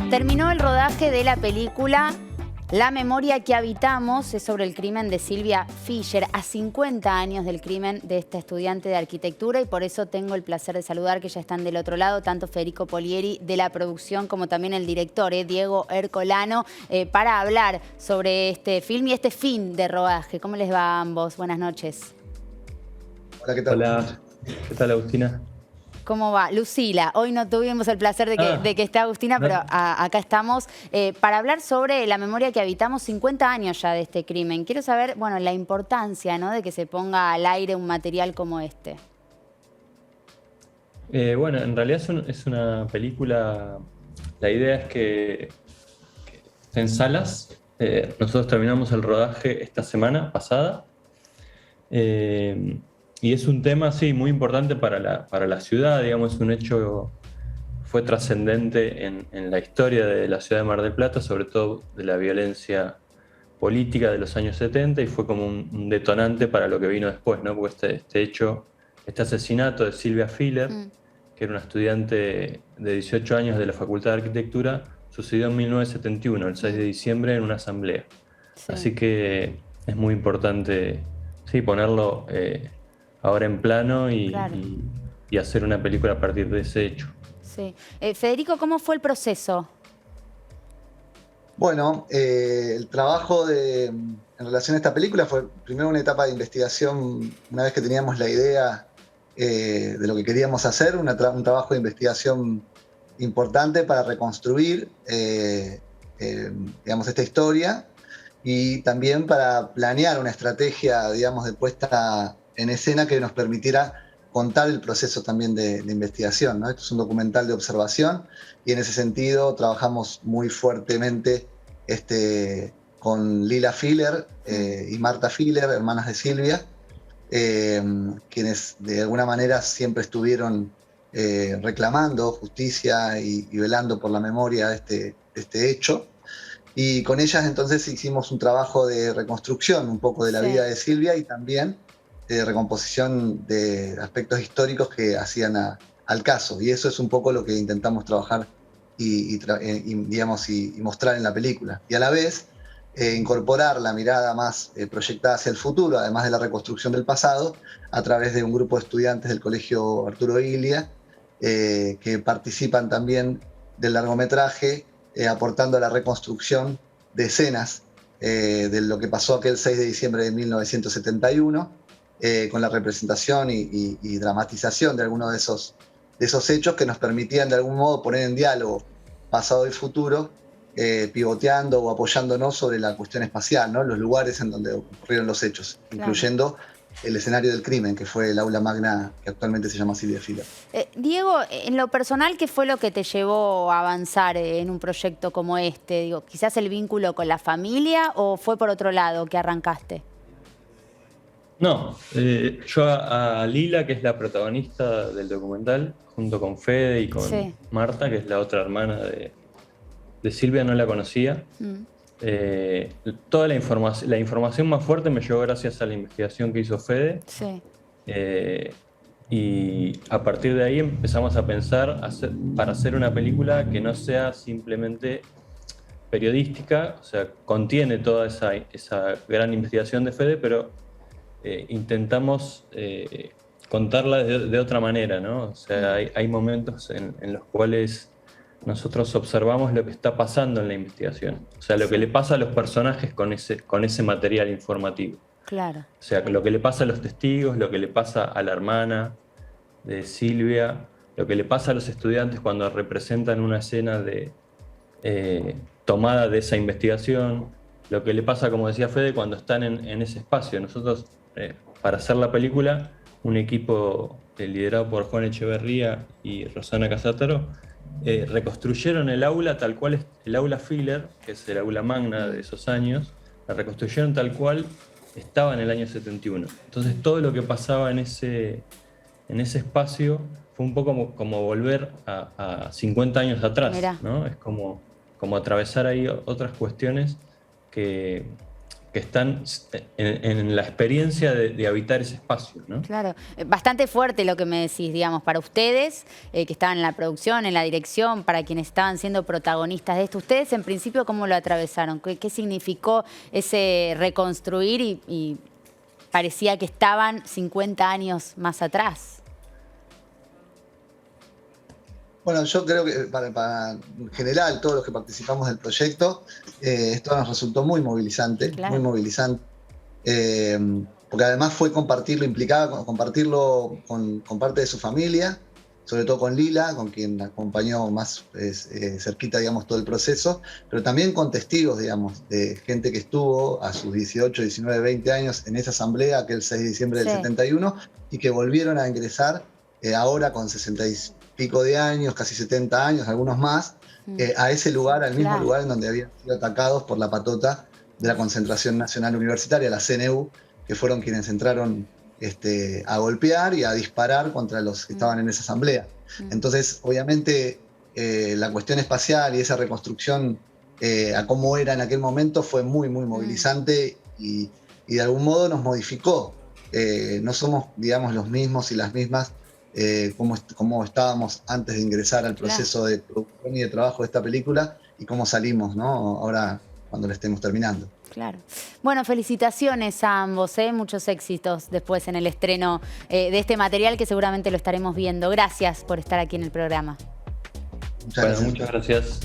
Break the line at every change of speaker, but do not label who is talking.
Terminó el rodaje de la película La memoria que habitamos, es sobre el crimen de Silvia Fischer, a 50 años del crimen de esta estudiante de arquitectura, y por eso tengo el placer de saludar que ya están del otro lado, tanto Federico Polieri de la producción como también el director, Diego Ercolano, para hablar sobre este film y este fin de rodaje. ¿Cómo les va a ambos? Buenas noches.
Hola, ¿qué tal?
Hola, ¿qué tal, Agustina?
¿Cómo va? Lucila, hoy no tuvimos el placer de que esté Agustina,
no.
pero acá estamos para hablar sobre la memoria que habitamos, 50 años ya de este crimen. Quiero saber, bueno, la importancia, ¿no?, de que se ponga al aire un material como este.
Bueno, en realidad es una película, la idea es que esté en salas. Nosotros terminamos el rodaje esta semana pasada. Y es un tema, sí, muy importante para la ciudad, digamos, es un hecho, fue trascendente en la historia de la ciudad de Mar del Plata, sobre todo de la violencia política de los años 70, y fue como un detonante para lo que vino después, ¿no? Porque este hecho, este asesinato de Silvia Fischer, que era una estudiante de 18 años de la Facultad de Arquitectura, sucedió en 1971, el 6 de diciembre, en una asamblea. Sí. Así que es muy importante, sí, ponerlo ahora en plano
Claro.
y hacer una película a partir de ese hecho.
Sí. Federico, ¿cómo fue el proceso?
Bueno, el trabajo en relación a esta película fue primero una etapa de investigación. Una vez que teníamos la idea de lo que queríamos hacer, un trabajo de investigación importante para reconstruir digamos, esta historia, y también para planear una estrategia, digamos, de puesta en escena que nos permitiera contar el proceso también de investigación, ¿no? Esto es un documental de observación, y en ese sentido trabajamos muy fuertemente con Lila Fischer y Marta Fischer, hermanas de Silvia, quienes de alguna manera siempre estuvieron reclamando justicia y velando por la memoria de este hecho. Y con ellas entonces hicimos un trabajo de reconstrucción un poco de la vida de Silvia, y también de recomposición de aspectos históricos que hacían al caso. Y eso es un poco lo que intentamos trabajar y mostrar en la película. Y a la vez incorporar la mirada más proyectada hacia el futuro, además de la reconstrucción del pasado, a través de un grupo de estudiantes del Colegio Arturo Illia, que participan también del largometraje, aportando a la reconstrucción de escenas de lo que pasó aquel 6 de diciembre de 1971, con la representación y dramatización de algunos de esos hechos que nos permitían de algún modo poner en diálogo pasado y futuro, pivoteando o apoyándonos sobre la cuestión espacial, ¿no? Los lugares en donde ocurrieron los hechos, claro, incluyendo el escenario del crimen, que fue el aula magna que actualmente se llama Silvia Fischer.
Diego, en lo personal, ¿qué fue lo que te llevó a avanzar en un proyecto como este? Digo, ¿quizás el vínculo con la familia o fue por otro lado que arrancaste?
No, yo a Lila, que es la protagonista del documental, junto con Fede y con Marta, que es la otra hermana de Silvia, no la conocía. Toda la información más fuerte me llegó gracias a la investigación que hizo Fede. Y a partir de ahí empezamos a pensar para hacer una película que no sea simplemente periodística, o sea, contiene toda esa gran investigación de Fede, pero intentamos contarla de otra manera, ¿no? O sea, hay momentos en los cuales nosotros observamos lo que está pasando en la investigación, o sea, lo que le pasa a los personajes con ese material informativo.
Claro.
O sea, lo que le pasa a los testigos, lo que le pasa a la hermana de Silvia, lo que le pasa a los estudiantes cuando representan una escena tomada de esa investigación, lo que le pasa, como decía Fede, cuando están en ese espacio. Nosotros, para hacer la película, un equipo liderado por Juan Echeverría y Rosana Casataro, reconstruyeron el aula tal cual es el aula Fischer, que es el aula magna de esos años, la reconstruyeron tal cual estaba en el año 71. Entonces todo lo que pasaba en ese espacio fue un poco como volver a 50 años atrás, ¿no? Es como atravesar ahí otras cuestiones que que están en la experiencia de habitar ese espacio, ¿no?
Claro, bastante fuerte lo que me decís, digamos, para ustedes que estaban en la producción, en la dirección, para quienes estaban siendo protagonistas de esto. ¿Ustedes en principio cómo lo atravesaron? ¿Qué significó ese reconstruir y parecía que estaban 50 años más atrás?
Bueno, yo creo que para en general, todos los que participamos del proyecto, esto nos resultó muy movilizante,
Claro.
muy movilizante. Porque además fue compartirlo, implicaba compartirlo con parte de su familia, sobre todo con Lila, con quien acompañó más cerquita, digamos, todo el proceso, pero también con testigos, digamos, de gente que estuvo a sus 18, 19, 20 años en esa asamblea, aquel 6 de diciembre del 71, y que volvieron a ingresar ahora con 60 y pico de años, casi 70 años, algunos más, a ese lugar, al mismo lugar en donde habían sido atacados por la patota de la Concentración Nacional Universitaria, la CNU, que fueron quienes entraron a golpear y a disparar contra los que estaban en esa asamblea. Entonces, obviamente, la cuestión espacial y esa reconstrucción a cómo era en aquel momento fue muy, muy movilizante y de algún modo nos modificó. No somos, digamos, los mismos y las mismas como estábamos antes de ingresar al proceso de producción y de trabajo de esta película y cómo salimos, ¿no? Ahora cuando la estemos terminando.
Claro. Bueno, felicitaciones a ambos, muchos éxitos después en el estreno de este material que seguramente lo estaremos viendo. Gracias por estar aquí en el programa.
Muchas gracias.